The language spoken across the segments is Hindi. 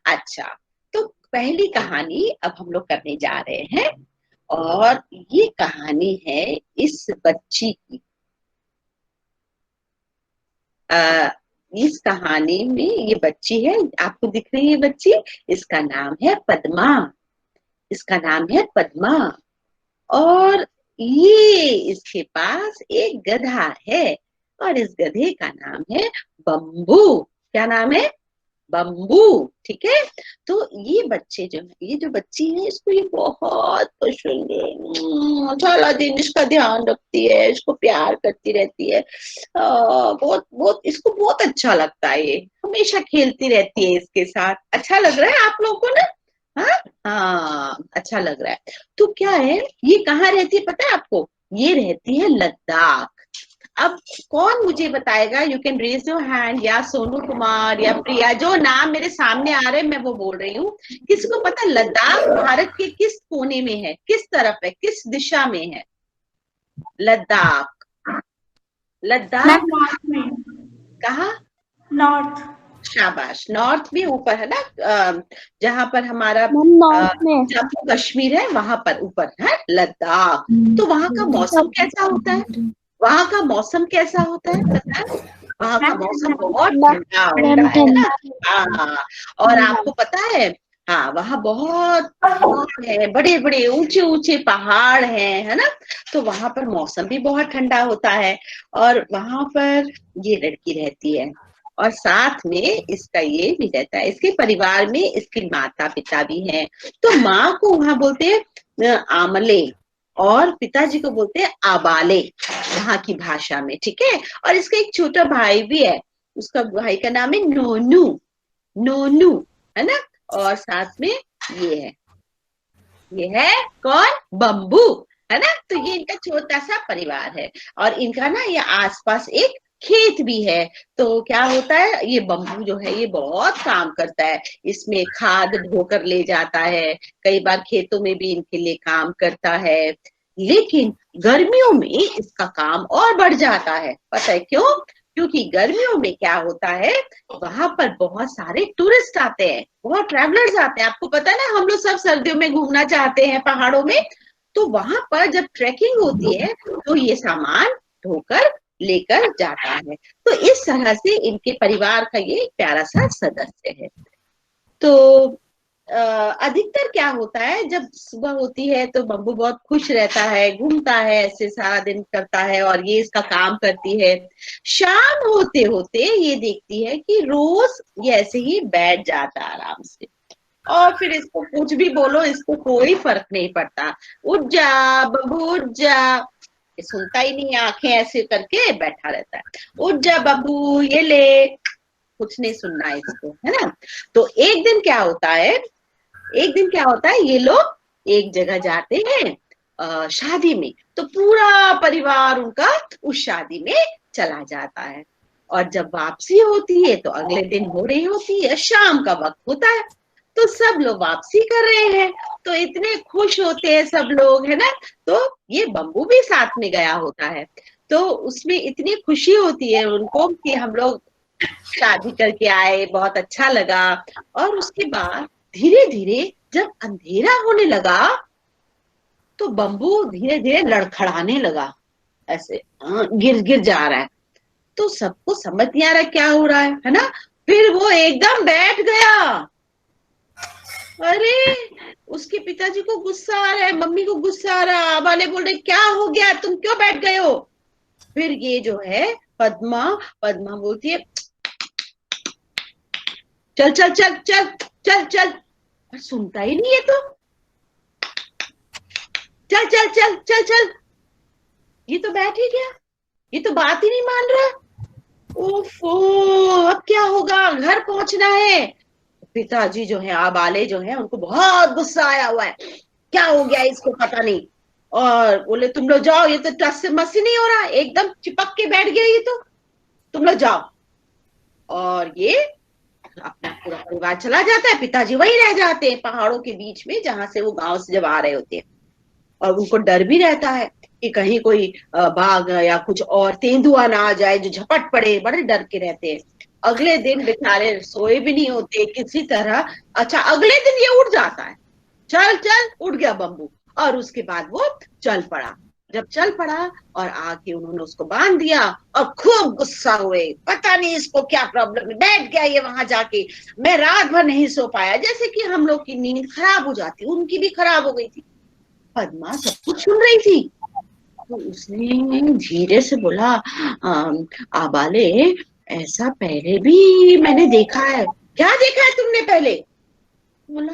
अच्छा, तो पहली कहानी अब हम लोग करने जा रहे हैं और ये कहानी है इस बच्ची की। आ, इस कहानी में ये बच्ची है, आपको दिख रही है बच्ची, इसका नाम है पद्मा। इसका नाम है पद्मा। और ये इसके पास एक गधा है और इस गधे का नाम है बम्बू। क्या नाम है? बम्बू। ठीक है। तो ये बच्चे जो है, ये जो बच्ची है, इसको ये बहुत पसंद है। सारा दिन इसका ध्यान रखती है, इसको प्यार करती रहती है। बहुत बहुत इसको बहुत अच्छा लगता है, ये हमेशा खेलती रहती है इसके साथ। अच्छा लग रहा है आप लोगों को ना? हाँ हाँ, अच्छा लग रहा है। तो क्या है, ये कहाँ रहती है पता है आपको? ये रहती है लद्दाख। अब कौन मुझे बताएगा? You can raise your hand, या सोनू कुमार या प्रिया, जो नाम मेरे सामने आ रहे हैं मैं वो बोल रही हूँ। किसको पता लद्दाख भारत के किस कोने में है, किस तरफ है, किस दिशा में है लद्दाख? मैम लद्दाख नॉर्थ में। कहाँ? नॉर्थ। शाबाश, नॉर्थ में ऊपर है ना? जहां पर हमारा मैम नॉर्थ में। जम्मू कश्मीर है वहां पर ऊपर है लद्दाख। तो वहां का मौसम कैसा होता है? वहां का मौसम कैसा होता है पता है? वहां का मैम मौसम ठंडा बहुत ठंडा। ठंडा होता मैम है ना? ठंडा। हाँ। और आपको पता है, हाँ, वहां बहुत पहाड़ है, बड़े बड़े ऊंचे ऊंचे पहाड़ हैं, है ना? तो वहां पर मौसम भी बहुत ठंडा होता है। और वहां पर ये लड़की रहती है और साथ में इसका ये भी रहता है, इसके परिवार में इसके माता पिता भी हैं। तो माँ को वहां बोलते हैं आमले, और पिताजी को बोलते हैं आबाले वहां की भाषा में। ठीक है। और इसका एक छोटा भाई भी है, उसका भाई का नाम है नोनू। नोनू, है ना? और साथ में ये है कौन? बम्बू, है ना? तो ये इनका छोटा सा परिवार है। और इनका ना ये आसपास एक खेत भी है। तो क्या होता है, ये बम्बू जो है ये बहुत काम करता है, इसमें खाद ढोकर ले जाता है, कई बार खेतों में भी इनके लिए काम करता है। लेकिन गर्मियों में इसका काम और बढ़ जाता है, पता है क्यों? क्योंकि गर्मियों में क्या होता है, वहां पर बहुत सारे टूरिस्ट आते हैं, बहुत ट्रैवलर्स आते हैं। आपको पता है ना, हम लोग सब सर्दियों में घूमना चाहते हैं पहाड़ों में। तो वहां पर जब ट्रैकिंग होती है तो ये सामान ढोकर लेकर जाता है। तो इस तरह से इनके परिवार का ये एक प्यारा सा सदस्य है। तो अधिकतर क्या होता है, जब सुबह होती है तो बम्बू बहुत खुश रहता है, घूमता है, ऐसे सारा दिन करता है और ये इसका काम करती है। शाम होते होते ये देखती है कि रोज ये ऐसे ही बैठ जाता है आराम से, और फिर इसको कुछ भी बोलो इसको कोई फर्क नहीं पड़ता। उठ जा बब्बू उठ जा, ये सुनता ही नहीं, आंखें ऐसे करके बैठा रहता है। उठ जा बब्बू ये ले, कुछ नहीं सुनना है इसको, है ना? तो एक दिन क्या होता है, ये लोग एक जगह जाते हैं शादी में। तो पूरा परिवार उनका उस शादी में चला जाता है। और जब वापसी होती है तो अगले दिन हो रही होती है, शाम का वक्त होता है। तो सब लोग वापसी कर रहे हैं, तो इतने खुश होते हैं सब लोग, है ना? तो ये बम्बू भी साथ में गया होता है। तो उसमें इतनी खुशी होती है उनको कि हम लोग शादी करके आए, बहुत अच्छा लगा। और उसके बाद धीरे धीरे जब अंधेरा होने लगा तो बम्बू धीरे धीरे लड़खड़ाने लगा, ऐसे गिर गिर जा रहा है। तो सबको समझ नहीं आ रहा क्या हो रहा है ना? फिर वो एकदम बैठ गया। अरे, उसके पिताजी को गुस्सा आ रहा है, मम्मी को गुस्सा आ रहा है, वाले बोल रहे क्या हो गया, तुम क्यों बैठ गए हो? फिर ये जो है पद्मा, पद्मा बोलती है चल चल चल चल चल चल। पर सुनता ही नहीं है, तो चल चल चल चल चल, ये तो बैठ ही गया, ये तो बात ही नहीं मान रहा। ओफो, अब क्या होगा, घर पहुंचना है। पिताजी जो है आबाले जो है उनको बहुत गुस्सा आया हुआ है, क्या हो गया इसको पता नहीं। और बोले तुम लोग जाओ, ये तो टस से मस ही नहीं हो रहा, एकदम चिपक के बैठ गया ये तो, तुम लोग जाओ। और ये अपना पूरा परिवार चला जाता है, पिताजी वही रह जाते हैं पहाड़ों के बीच में जहां से वो गांव से जब आ रहे होते हैं। और उनको डर भी रहता है कि कहीं कोई बाघ या कुछ और तेंदुआ ना आ जाए जो झपट पड़े, बड़े डर के रहते हैं। अगले दिन बेचारे सोए भी नहीं होते किसी तरह। अच्छा, अगले दिन ये उठ जाता है, चल चल, उठ गया बम्बू, और उसके बाद वो चल पड़ा। जब चल पड़ा और आके उन्होंने उसको बांध दिया और खूब गुस्सा हुए, पता नहीं इसको क्या प्रॉब्लम है, बैठ गया ये वहां जाके। मैं रात भर नहीं सो पाया, जैसे कि हम लोग की नींद खराब हो जाती, उनकी भी खराब हो गई थी। पद्मा सब कुछ सुन रही थी, तो उसने धीरे से बोला, आबाले, ऐसा पहले भी मैंने देखा है। क्या देखा है तुमने पहले? बोला,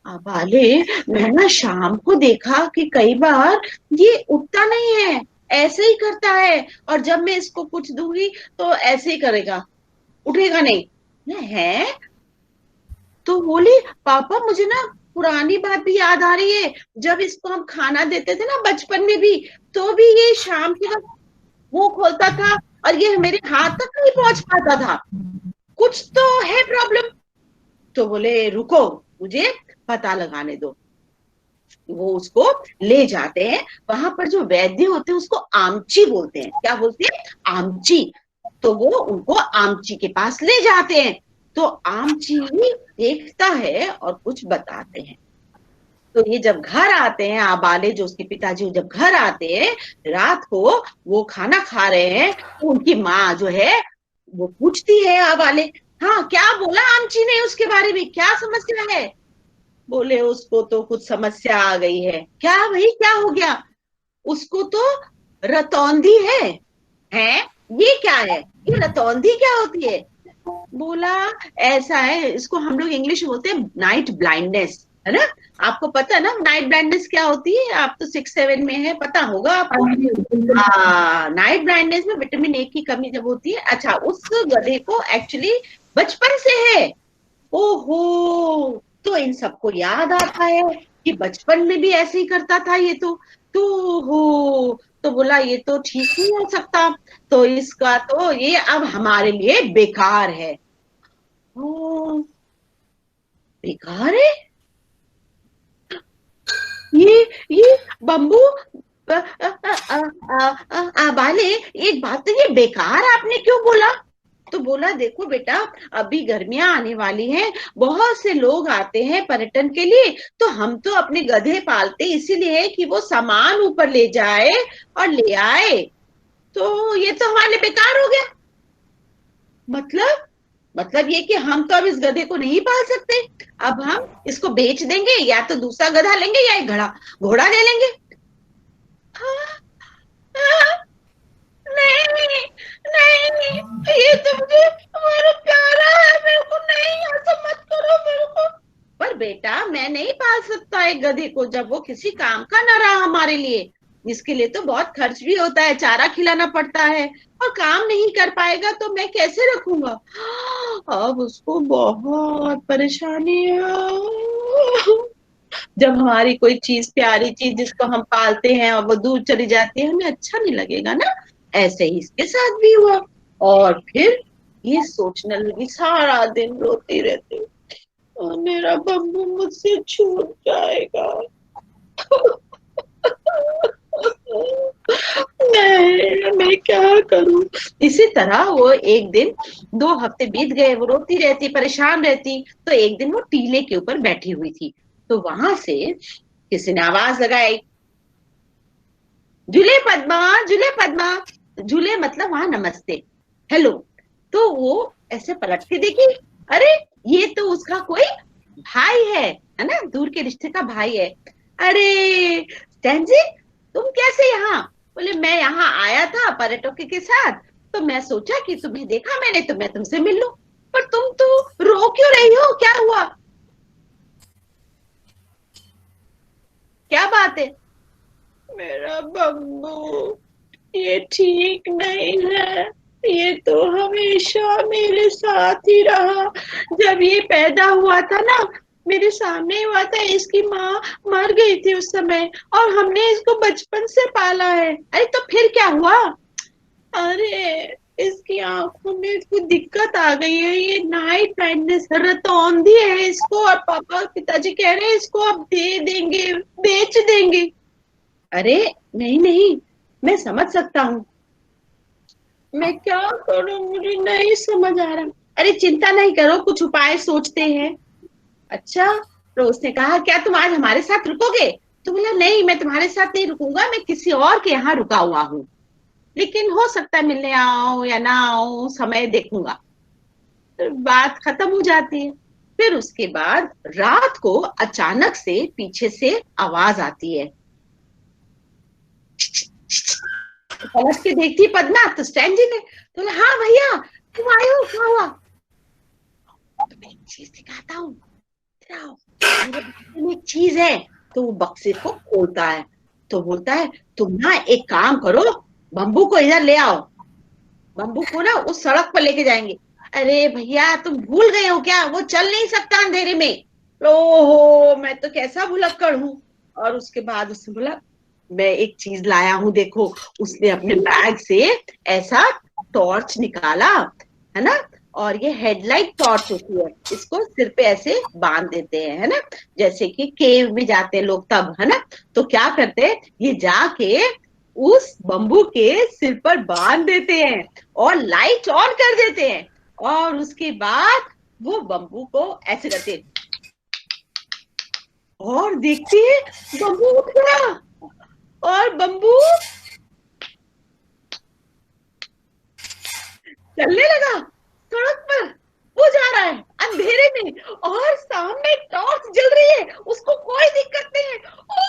आबाले, मैं ना शाम को देखा कि कई बार ये उठता नहीं है, ऐसे ही करता है, और जब मैं इसको कुछ दूंगी तो ऐसे ही करेगा, उठेगा नहीं। है? तो बोली, पापा मुझे ना पुरानी बात भी याद आ रही है, जब इसको हम खाना देते थे ना बचपन में भी, तो भी ये शाम के वक्त मुंह खोलता था और ये मेरे हाथ तक नहीं पहुंच पाता था, कुछ तो है प्रॉब्लम। तो बोले, रुको, मुझे पता लगाने दो। वो उसको ले जाते हैं, वहां पर जो वैद्य होते हैं उसको आमची बोलते हैं। क्या बोलते हैं? आमची। तो वो उनको आमची के पास ले जाते हैं। तो आमची देखता है और कुछ बताते हैं। तो ये जब घर आते हैं, आबाले जो उसके पिताजी जब घर आते हैं रात को, वो खाना खा रहे हैं, तो उनकी माँ जो है वो पूछती है आबाले, हाँ क्या बोला आमची ने उसके बारे में, क्या समस्या है? बोले, उसको तो कुछ समस्या आ गई है। क्या भाई, क्या हो गया? उसको तो रतौंधी है? ये क्या है? ये रतौंधी क्या होती है? बोला, ऐसा है, इसको हम लोग इंग्लिश में बोलते हैं नाइट ब्लाइंडनेस, है ना? आपको पता है ना नाइट ब्लाइंडनेस क्या होती है? आप तो 6-7 में है, पता होगा आपको। नाइट ब्लाइंडनेस में विटामिन ए की कमी जब होती है। अच्छा, उस गधे को एक्चुअली बचपन से है। ओहो, तो इन सबको याद आता है कि बचपन में भी ऐसे ही करता था ये तो हो, तो बोला ये तो ठीक नहीं हो सकता, तो इसका तो ये अब हमारे लिए बेकार है। ओ, बेकार है ये ये बम्बू। बाले, एक बात, तो ये बेकार आपने क्यों बोला? तो बोला, देखो बेटा, अभी गर्मियां आने वाली हैं, बहुत से लोग आते हैं पर्यटन के लिए, तो हम तो अपने गधे पालते इसीलिए कि वो सामान ऊपर ले जाए और ले आए, तो ये तो हमारे लिए बेकार हो गया। मतलब ये कि हम तो अब इस गधे को नहीं पाल सकते, अब हम इसको बेच देंगे, या तो दूसरा गधा लेंगे या एक घड़ा घोड़ा ले लेंगे। हाँ, हाँ, नहीं, नहीं, ये तो मुझे हमारा प्यारा है, मेरे को नहीं, ऐसा मत करो मेरे को। पर बेटा, मैं नहीं पाल सकता एक गधे को जब वो किसी काम का ना रहा हमारे लिए। इसके लिए तो बहुत खर्च भी होता है, चारा खिलाना पड़ता है, और काम नहीं कर पाएगा तो मैं कैसे रखूंगा? अब उसको बहुत परेशानी है। जब हमारी कोई चीज, प्यारी चीज जिसको हम पालते हैं, और वो दूर चली जाती है, हमें अच्छा नहीं लगेगा ना। ऐसे ही इसके साथ भी हुआ। और फिर ये सोचने लगी, सारा दिन रोती रहती, और मेरा बम्बू मुझसे छूट जाएगा। मैं क्या करूं? इसी तरह वो एक दिन, 2 हफ्ते बीत गए, वो रोती रहती, परेशान रहती। तो एक दिन वो टीले के ऊपर बैठी हुई थी, तो वहां से किसी ने आवाज लगाई, झूले पद्मा, झूले पद्मा। झूले मतलब वहां नमस्ते, हेलो। तो वो ऐसे पलट के देखी, अरे ये तो उसका कोई भाई है ना, दूर के रिश्ते का भाई है। अरे स्टैन जी, तुम कैसे यहाँ? बोले, मैं यहाँ आया था पर्यटकों के साथ, तो मैं सोचा कि तुम्हें देखा मैंने, तो मैं तुमसे मिल लूं। पर तुम तो रो क्यों रही हो, क्या हुआ? क्या बात है? मेरा बम्बू ये ठीक नहीं है, ये तो हमेशा मेरे साथ ही रहा। जब ये पैदा हुआ था ना, मेरे सामने ही हुआ था, इसकी माँ मर गई थी उस समय, और हमने इसको बचपन से पाला है। अरे तो फिर क्या हुआ? अरे इसकी आंखों में कुछ दिक्कत आ गई है, ये नाइट ब्लाइंडनेस, रतौंधी है इसको, और पापा पिताजी कह रहे हैं इसको अब दे देंगे, बेच देंगे। अरे नहीं नहीं, मैं समझ सकता हूँ, मैं क्या करूं, मुझे नहीं समझ आ रहा। अरे चिंता नहीं करो, कुछ उपाय सोचते हैं। अच्छा, तो उसने कहा क्या तुम आज हमारे साथ रुकोगे? तो बोला नहीं, मैं तुम्हारे साथ नहीं रुकूंगा, मैं किसी और के यहाँ रुका हुआ हूँ, लेकिन हो सकता है मिलने आओ या ना आओ, समय देखूंगा। तो बात खत्म हो जाती है। फिर उसके बाद रात को अचानक से पीछे से आवाज आती है। तो पलट के देखती है पद्मा, तो स्टैंडिंग है। तो बोला हाँ भैया, तुम आए हो, क्या हुआ? तो मैं एक चीज दिखाता हूँ, आओ, मेरे बक्से में एक चीज है। तो वो बक्से को खोलता है, तो बोलता है तुम ना एक काम करो, बम्बू को इधर ले आओ, बम्बू को ना उस सड़क पर लेके जाएंगे। अरे भैया तुम भूल गए हो क्या, वो चल नहीं सकता अंधेरे में। ओहो, मैं तो कैसा भुलक्कड़ हूँ। और उसके बाद उसने बोला मैं एक चीज लाया हूँ देखो। उसने अपने बैग से ऐसा टॉर्च निकाला, है ना, और ये हेडलाइट टॉर्च होती है, इसको सिर पे ऐसे बांध देते हैं, है ना, जैसे कि केव में जाते हैं लोग तब, है ना। तो क्या करते हैं, ये जाके उस बम्बू के सिर पर बांध देते हैं और लाइट ऑन कर देते हैं। और उसके बाद वो बम्बू को ऐसे करते हैं और देखते हैं बम्बू उठ गया। और बम्बू चलने लगा सड़क पर। वो जा रहा है अंधेरे में और सामने टॉर्च जल रही है, उसको कोई दिक्कत नहीं है। ओ,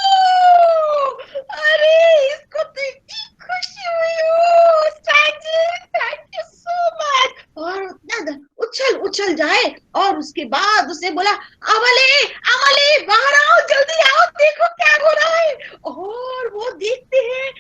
अरे इसको तो इतनी खुशी हुई हो, थैंक यू सो मच। और उतना उछल उछल जाए और उसके बाद उसे बोला अमले, अमले बाहर आओ, जल्दी आओ, देखो क्या हो रहा है। और वो देखते हैं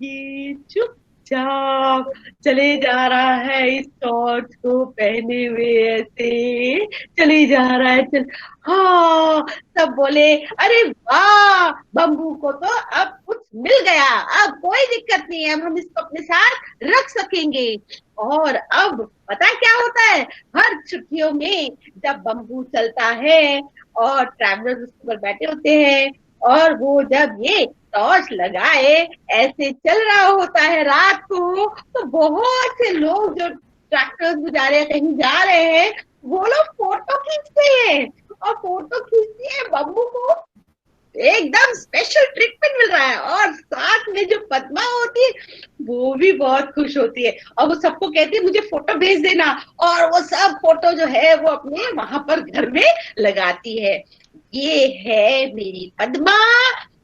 ये चुपचाप चले जा रहा है, इस टॉर्च को पहने हुए ऐसे चले जा रहा है। चल, हाँ, सब बोले अरे वाह, बम्बू को तो अब कुछ मिल गया, अब कोई दिक्कत नहीं है, अब हम इसको अपने साथ रख सकेंगे। और अब पता है क्या होता है, हर छुट्टियों में जब बम्बू चलता है और ट्रैवलर्स उस पर बैठे होते हैं, और वो जब ये टॉर्च लगाए ऐसे चल रहा होता है रात को, तो बहुत से लोग जो ट्रैक्टर्स गुजा रहे हैं, कहीं जा रहे हैं, वो लोग फोटो खींचते हैं। और फोटो खींचते हैं बम्बू को एकदम स्पेशल ट्रीटमेंट मिल रहा है। और साथ में जो पद्मा होती है वो भी बहुत खुश होती है, और वो सबको कहती है मुझे फोटो भेज देना। और वो सब फोटो जो है वो अपने वहां पर घर में लगाती है। ये है मेरी पद्मा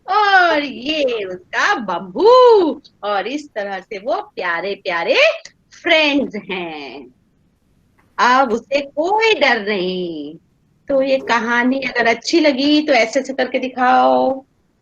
और ये उसका बम्बू, और इस तरह से वो प्यारे प्यारे फ्रेंड्स हैं। अब उसे कोई डर नहीं। तो ये कहानी अगर अच्छी लगी तो ऐसे ऐसे करके दिखाओ।